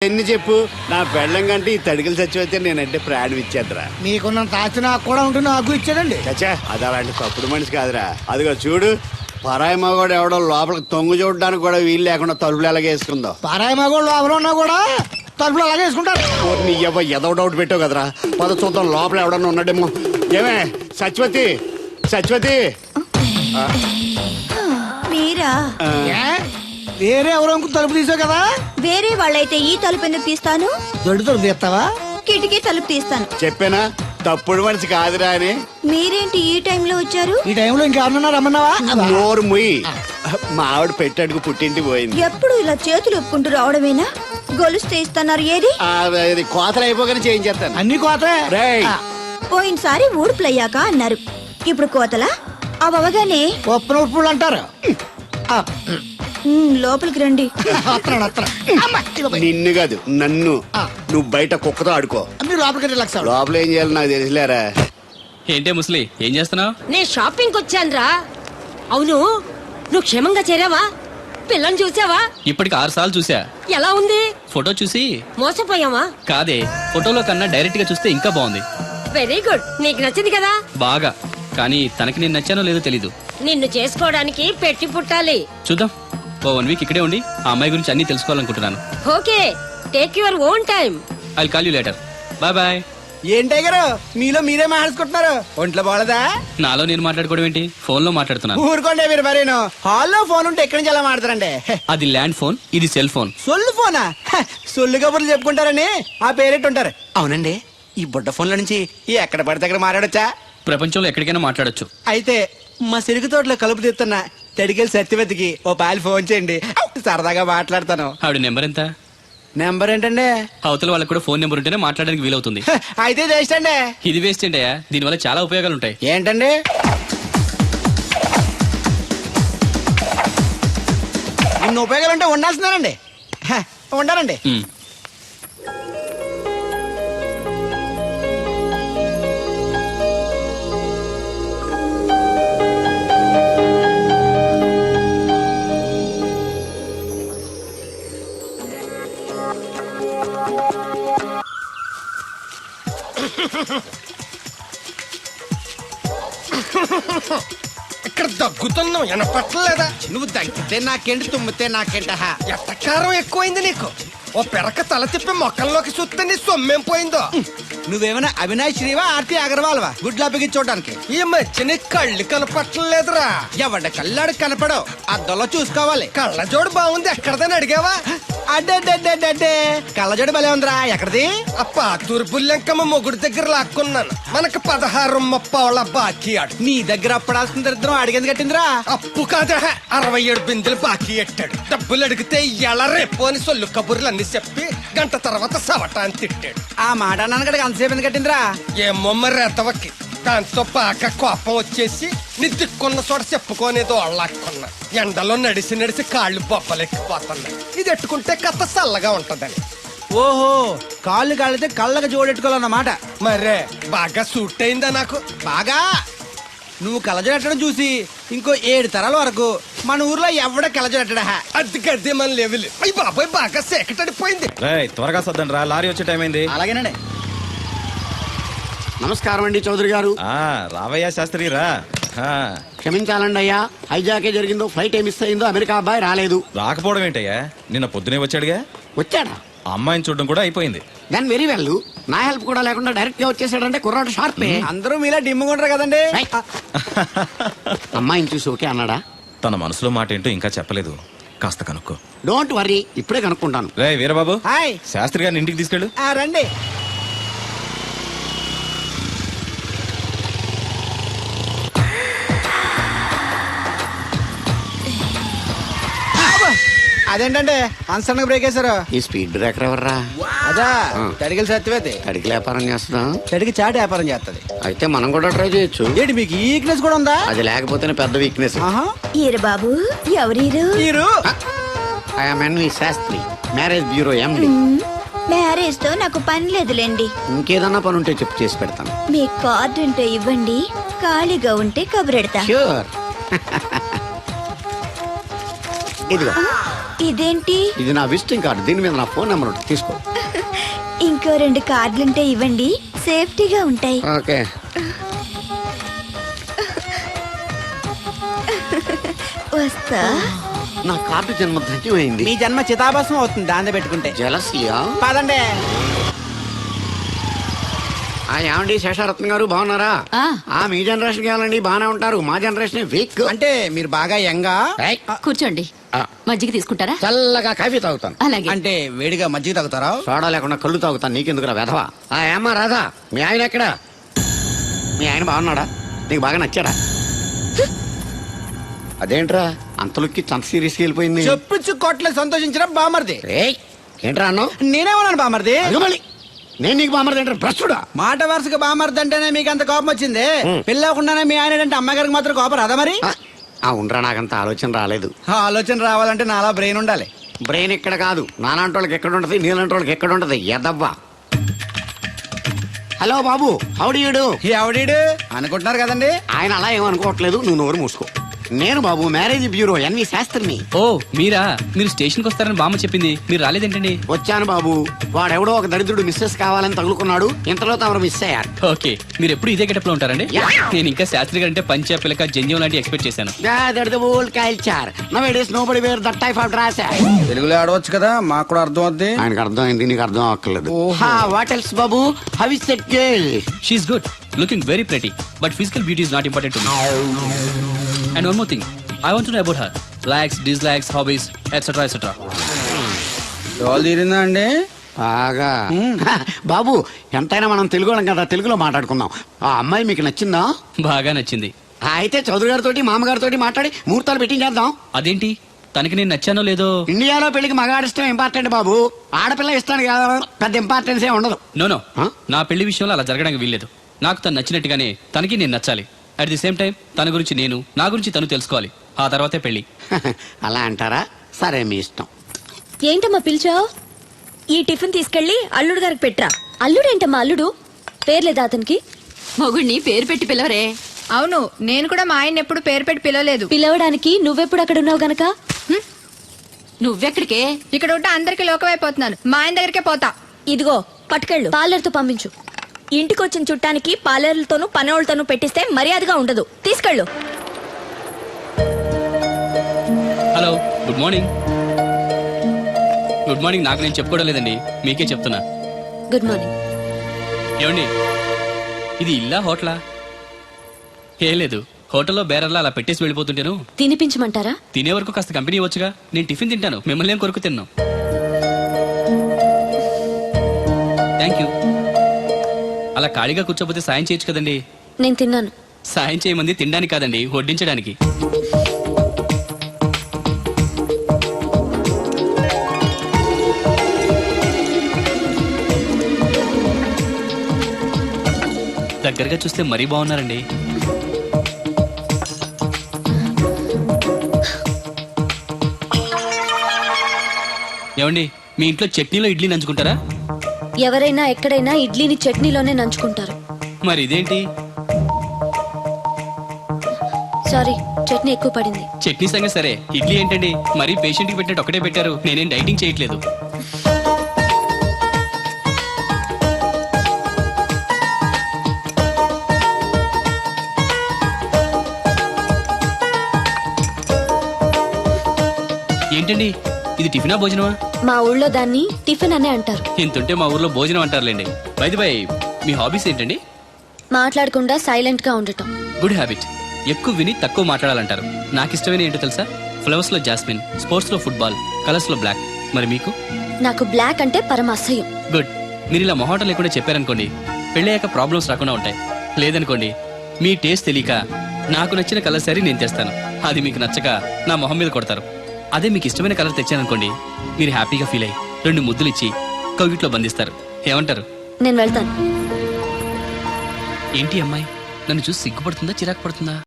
ఎన్ని చెప్పు నా పెళ్ళం కంటే ఈ తడికలు చచ్చిపోతే నేనంటే ప్రాణం ఇచ్చేద్దరా. మీకున్న తాచి నాకు కూడా ఉంటుంది, నాకు ఇచ్చాడండి. చచ్చా అది అలాంటి తప్పుడు మనిషి కాదురా. అదిగో చూడు, పరాయి మగోడు ఎవడో లోపలికి తొంగు చూడడానికి కూడా వీలు లేకుండా తలుపులు ఎలాగే వేసుకుందో. పారాయి మగోళ్ళు లోపల ఉన్నా కూడా తలుపులు అలాగే వేసుకుంటారు. నీ ఎదో డౌట్ పెట్టావు కదరా. పద చూద్దాం లోపల ఎవడన్నా ఉన్నాడేమో. ఏమే సత్యవతి, సత్యవతి. మీరా? వేరే ఎవరో తలుపు తీసావు కదా. వేరే వాళ్ళైతే ఈ తలుపు ఎందుకు తీస్తాను? దొడ్డు తలుపు తీస్తావా? కిటికీ తలుపు తీస్తాను. చెప్పానా తప్పుడు మనిషి కాదురా అని. మీరేంటి ఈ టైంలో వచ్చారు? ఈ టైంలో ఇంకెవరన్నా రమ్మన్నావా? నోరు ముయ్యి. మా ఆవిడ పెట్టాడుకు పుట్టింటి పోయింది. ఎప్పుడు ఇలా చేతులు ఒప్పుకుంటూ రావడమేనా? గొలుస్తే ఇస్తున్నారు ఏది? కోతలు అయిపోగానే చేయించేస్తాను. అన్ని కోతే. పోయినసారి ఊడుపులయ్యాక అన్నారు, ఇప్పుడు కోతలా? అవగానే ఉప్పును ఉప్పులు అంటారు. లోపలికి రండి. నిన్ను కాదు నన్ను. నువ్వు బయట కుక్కతో ఆడుకో. మీరు లోపలికి రిలాక్స్ అవ్వండి. లోపల ఏం చేయాలి నాకు తెలిసిలేరా. ఏంటే ముసలి ఏం చేస్తున్నావు? నేను షాపింగ్ వచ్చానురా. అవును, నువ్వు క్షేమంగా చేరావా? పిల్లని చూసావా? ఇప్పటికి 6 సార్లు చూసా. ఎలా ఉంది? ఫోటో చూసి మోసపోయావా? కాదే, ఫోటోలో కన్నా డైరెక్ట్ గా చూస్తే ఇంకా బాగుంది. వెరీ గుడ్, నీకు నచ్చింది కదా? బాగా. కానీ తనకి నేను నచ్చానో లేదో తెలీదు. నిన్ను చేసుకోవడానికి పెట్టి పుట్టాలి. చూద్దాం. ఓ 1 వీక్ ఇక్కడే ఉండి ఆ అమ్మాయి గురించి అన్ని తెలుసుకోవాలనుకుంటున్నాను. Okay, take your own time. I call you later. Bye bye. ఏంటే గారు మీలో మీరే మాట్లాడుకుంటున్నారు? ఒంట్లో బాగలదా? నాలో నేను మాట్లాడుకోవడం ఏంటి? ఫోన్ లో మాట్లాడుతున్నాను. ఊరుకోండి మీరు మరేను. హాల్లో ఫోన్ ఉంటే ఎక్కడి నుంచి ఎలా మాట్లాడతారండి? అది ల్యాండ్ ఫోన్, ఇది సెల్ ఫోన్. సొల్లు ఫోనా? సొల్లు కబుర్లు చెప్పుకుంటారని ఆ పేరెట్టుంటారు. అవునండి, ఈ బుడ్డ ఫోన్ల నుంచి ఎక్కడ పడితే అక్కడ మాట్లాడొచ్చా? ప్రపంచంలో ఎక్కడికైనా మాట్లాడొచ్చు. అయితే మా సిరుగు తోటలో కలుపు తీస్తున్న తడికెళ్ళి సత్యవతికి ఓ పాలు ఫోన్ చేయండి, సరదాగా మాట్లాడతాను. ఆవిడ నెంబర్ ఎంత? నెంబర్ ఏంటండి? అవతల వాళ్ళకి కూడా ఫోన్ నెంబర్ ఉంటేనే మాట్లాడడానికి వీలవుతుంది. అయితే చేస్తండి. ఇది వేస్ట్ ఏంటయ్యా, దీనివల్ల చాలా ఉపయోగాలు ఉంటాయి. ఏంటండి? ఇన్ని ఉపయోగాలు ఉంటే ఉండాల్సిందేనండి. ఉండాలండి. ఇక్కడ దగ్గుతున్నావు వినపట్టలేదా? నువ్వు దగ్గితే నాకేంటి, తుమ్మితే నాకేంట? ఎట్టకారం ఎక్కువైంది నీకు. ఓ పెరక తల తిప్పి మొక్కల్లోకి చూస్తే నీ సొమ్మేం పోయిందో. నువ్వేమైనా అవినాష్ శ్రీవా, ఆర్తి అగర్వాల్వా గుడ్లా బిగించోడానికి? ఈ మధ్య నీ కళ్ళు కనపట్టలేదురా. ఎవడ కళ్ళాడు కనపడవు, అద్దంలో చూసుకోవాలి. కళ్ళజోడు బాగుంది, ఎక్కడదని అడిగావా? అడ్డే కళ్ళజోడు భలే ఉందిరా. ఎక్కడిది? ఆ పాతూరు బుల్లెంకమ్మ మొగుడు దగ్గర లాక్కున్నాను. మనకు 16 బాకీ ఆడు. నీ దగ్గర అప్పడాల్సిన దరిద్రం అడిగింది కట్టిందిరా. అప్పు కాదా, 67 బిందెలు బాకీ ఎట్టాడు. డబ్బులు అడిగితే ఎలా రేపు అని సొల్లు కబుర్లు అన్ని చెప్పి గంట తర్వాత సవటాన్ని తిట్టాడు. ఆ మాట నాన్నగడికి అంతసేపు ఎందుకు కట్టిందిరా? ఏమో మరి ఎతవకి. దాంతో బాగా కోపం వచ్చేసి నీ దిక్కున్న చోట చెప్పుకోనేదో అళ్ళాక్కున్నా. ఎండలో నడిచి కాళ్ళు బొబ్బలెక్కిపోతున్నాయి. ఇది ఎట్టుకుంటే కథ చల్లగా ఉంటదని. ఓహో, కాళ్ళు కాళ్ళైతే కళ్ళకు జోడెట్టుకోవాలన్నమాట. మరే బాగా సూట్ అయిందా నాకు? బాగా. నువ్వు కళ్ళజోడెట్టడం చూసి ఇంకో 7 తరాల వరకు మన ఊర్లో ఎవడ కళ్ళజోడెట్టడా? అది గడ్డి మన లెవెల్. అయ్యి బాబాయ్ బాగా సేకటడిపోయింది. త్వరగా సర్దండి రా, లారీ వచ్చే టైం అయింది. అలాగేనండి. నమస్కారం అండి చౌదరి గారు. రావయ్యా శాస్త్రి రా. క్షమించాలండి అయ్యా, హైజాకే జరిగిందో, ఫ్లైట్ ఏ మిస్ అయిందో, అమెరికా అబ్బాయి రాలేదు. రాకపోవడం ఏంటయ్యా, నిన్న పొద్దునే వచ్చాడుగా. వచ్చాడా? అమ్మాయిని చూడడం కూడా అయిపోయింది. దాని వెరీ వెల్. నా హెల్ప్ కూడా లేకుండా డైరెక్ట్ గా వచ్చేసాడంటే కుర్రాడు షార్పే. అందరూ మీలా డిమ్ముకుంటారు కదండి. అమ్మాయిని చూసి ఓకే అన్నాడా? తన మనసులో మాట ఏంటో ఇంకా చెప్పలేదు, కాస్త కనుక్కో. డోంట్ వర్రీ, ఇప్పుడే కనుక్కుంటాను. రే వీరబాబు, హాయ్. శాస్త్రి గారిని ఇంటికి తీసుకెళ్ళు. రండి. అదేంటంటే అన్సన్ బ్రేక్ వేశారు? ఈ స్పీడ్ బ్రేకర్ ఎవర్రా? అదా తడికలు సత్యవతి. తడికి వ్యాపారం చేస్తున్నా. తడికి చాటి వ్యాపారం చేస్తది. అయితే మనం కూడా ట్రై చేయొచ్చు. ఏంటి మీకు ఈ వీక్నెస్ కూడా ఉందా? అది లేకపోతేనే పెద్ద వీక్నెస్. ఈరు బాబు, ఎవరీరు? మీరు? I am N V Shastri, marriage bureau MD. Marriage తో నాకు పని లేదులేండి. ఇంకేదన్నా పని ఉంటే చెప్పు, చేసి పెడతాను. మీ కార్డు ఉంటే ఇవ్వండి, ఖాళీగా ఉంటే కబురెడతా. ష్యూర్. ఇదిగో ఇదేంటి? ఇది నా విజిటింగ్ కార్డు. దీని మీద నా ఫోన్ నెంబర్ ఉంటుంది, తీసుకో. ఇంకో 2 కార్డులుంటే ఇవ్వండి, సేఫ్టీగా ఉంటాయి. ఓకే. వస్తా. నా కార్డు జన్మ ధన్యమైంది. మీ జన్మ చితాభస్మం అవుతుంది దాన్ని పెట్టుకుంటే. జలసియా? పదండి. ఏమండి శేషారత్న గారు, బాగున్నారా? మీ జనరేషన్ కావాలండి, బాగానే ఉంటారు. మా జనరేషన్ వీక్. అంటే మీరు బాగా యంగా. కూర్చోండి. మజ్జిగ తీసుకుంటారా? చల్లగా కాఫీ తాగుతాను. అలాగే. అంటే వేడిగా మజ్జిగ తాగుతారా? సోడా లేకుండా కళ్ళు తాగుతాను. నీకెందుకురా వెధవా? ఏమ్మా రాధా, మీ ఆయన ఎక్కడా? మీ ఆయన బాగున్నాడా? నీకు బాగా నచ్చాడా? అదేంట్రా అంతలోకి చంత సీరియస్కి వెళ్ళిపోయింది? చెప్పుచ్చు కొట్ల సంతోషించిన బామర్ది. ఏంట్రా అన్నావు? నేనేమన్నాను బామర్ది? మళ్ళీ నేను నీకు బామర్ది ఏంట్రా భ్రష్టుడా? మాట వరుసగా బామర్ది అంటేనే మీకు అంత కోపం వచ్చింది. పెళ్ళవకుండానే మీ ఆయన అంటే అమ్మగారికి మాత్రం కోపం రాదా మరి? ఉండరా, నాకంత ఆలోచన రాలేదు. ఆలోచన రావాలంటే నాలా బ్రెయిన్ ఉండాలి. బ్రెయిన్ ఇక్కడ కాదు, నాలాంటి వాళ్ళకి ఎక్కడ ఉంటది, నీలాంటి వాళ్ళకి ఎక్కడ ఉంటది. ఎదవ్వా. హలో బాబు, హౌడీ యూడు? ఎవడీడు అనుకుంటున్నారు కదండి. ఆయన అలా ఏమనుకోవట్లేదు, నువ్వు నోరు మూసుకో. నేను బాబు మ్యారేజ్ బ్యూరో ఎన్వి శాస్త్రిని. ఓ మీరా? మీరు స్టేషన్కి వస్తారని బామ్మ చెప్పింది, మీరు రాలేదేంటండి? వచ్చాను బాబు. వాడెవడో ఒక దరిద్రుడు మిస్సెస్ కావాలని తగులుకున్నాడు. ఇంతలో తమరు మిస్ అయ్యారు. ఓకే, మీరు ఎప్పుడు ఇదే గెటప్ లో ఉంటారండి? Yeah. నేను ఇంకా శాస్త్రి గారు అంటే పంచ పిలక జంజం లాంటి ఎక్స్పెక్ట్ చేశాను. తెలుగులో ఆడవచ్చు కదా, మాకు కూడా అర్థం అవుద్ది. ఆయనకు అర్థం అయింది, నీకు అర్థం అక్కర్లేదు. వాట్ ఎల్స్ బాబు? How is that girl? She is good, looking very pretty, but physical beauty is not important to me. And one more thing, I want to know about her. Likes, dislikes, hobbies, etc. etc. డోల్ తీరిందా అండి? బాగా. బాబు ఎంతైనా మనం తెలుగు వాళ్ళం కదా, తెలుగులో మాట్లాడుకుందాం. ఆ అమ్మాయి మీకు నచ్చిందా? బాగా నచ్చింది. అయితే చౌదరి గారితో మామగారితో మాట్లాడి ముహూర్తాలు పెట్టించేద్దాం. అదేంటి, తనకి నేను నచ్చానో లేదో? ఇండియాలో పెళ్లికి మగాడి ఇష్టం ఇంపార్టెంట్ బాబు. ఆడపిల్ల ఇష్టానికి పెద్ద ఇంపార్టెన్స్ ఏ ఉండదు. నో నా పెళ్లి విషయంలో అలా జరగడానికి వీల్లేదు. నాకు తను నచ్చినట్టుగానే తనకి నేను నచ్చాలి. అట్ ది సేమ్ టైం తన గురించి నేను, నా గురించి తను తెలుసుకోవాలి. ఆ తర్వాతే పెళ్లి. అలా అంటారా? సరే, మీ ఇష్టం. ఏంటమ్మా పిలిచావు? ఈ టిఫిన్ తీసుకెళ్లి అల్లుడు గారికి పెట్టరా. అల్లుడేంటమ్మా అల్లుడు? పేర్లేదా అతనికి? మొగుడిని పేరు పెట్టి పిలవరే. అవును, నేను కూడా మా ఆయన ఎప్పుడు పేరు పెట్టి పిలవలేదు. పిలవడానికి నువ్వెప్పుడు అక్కడ ఉన్నావు గనక. నువ్వెక్కడికే? ఇక్కడ ఉంటే అందరికి లోకమైపోతున్నాను. మా ఆయన దగ్గరికే పోతా. ఇదిగో పట్టుకెళ్ళు, పార్లర్తో పంపించు. ఇంటికొచ్చిన చుట్టానికి పార్లర్లతోనూ పనోళ్ళతోనూ పెట్టిస్తే మర్యాదగా ఉండదు. తీసుకెళ్ళు. Hello, good morning. Good morning నాకు నేను చెప్పుకోవడం లేదండి, మీకే చెప్తున్నా. Good morning. ఏమండి, ఇది ఇల్లా హోటలా? ఏం లేదు, హోటల్లో బేరర్లా అలా పెట్టేసి వెళ్ళిపోతుంటేను. తినిపించమంటారా? తినే వరకు కాస్త కంపెనీ ఇవ్వచ్చుగా. నేను టిఫిన్ తింటాను, మిమ్మల్ని ఏం కొరకు తిన్నాను. Thank you. అలా ఖాళీగా కూర్చోపోతే సాయం చేయొచ్చు కదండి. నేను తిన్నాను. సాయం చేయమంది తినడానికి కాదండి, వడ్డించడానికి. దగ్గరగా చూస్తే మరీ బాగున్నారండి. ఏమండి, మీ ఇంట్లో చట్నీలో ఇడ్లీ నంచుకుంటారా? ఎవరైనా ఎక్కడైనా ఇడ్లీని చట్నీలోనే నంచుకుంటారు. మరి ఇదేంటి? సారీ, చట్నీ ఎక్కువ పడింది. చట్నీ సంగతి సరే, ఇడ్లీ ఏంటండి? మరీ పేషెంట్ కి పెట్టినట్టు ఒకటే పెట్టారు. నేనేం డైటింగ్ చేయట్లేదు. ఏంటండి, ఇది టిఫినా భోజనమా? మా ఊళ్ళో దాన్ని టిఫిన్ అనే అంటారు. ఇంతుంటే మా ఊర్లో భోజనం అంటారులేండి. బై ది బై, మీ హాబీస్ ఏంటండి? మాట్లాడకుండా సైలెంట్ గా ఉండటం. Good habit. ఎక్కువ విని తక్కువ మాట్లాడాలంటారు. నాకు ఇష్టమైన ఏంటో తెలుసా? ఫ్లవర్స్ లో జాస్మిన్, స్పోర్ట్స్ లో ఫుట్బాల్, కలర్స్ లో బ్లాక్. మరి మీకు? నాకు బ్లాక్ అంటే పరమ అసహ్యం. గుడ్. మీరు ఇలా మొహాటం లేకుండా చెప్పారనుకోండి, పెళ్ళయ్యాక ప్రాబ్లమ్స్ రాకుండా ఉంటాయి. లేదనుకోండి, మీ టేస్ట్ తెలియక నాకు నచ్చిన కలర్ సరే నేను తెస్తాను, అది మీకు నచ్చక నా మొహం మీద కొడతారు. అదే మీకు ఇష్టమైన కలర్ తెచ్చాననుకోండి, మీరు హ్యాపీగా ఫీల్ అయ్యి 2 ముద్దులు ఇచ్చి కవిట్లో బంధిస్తారు. ఏమంటారు? నేను వెళ్తాను. ఏంటి అమ్మాయి, నన్ను చూసి సిగ్గుపడుతుందా చిరాకు పడుతుందా?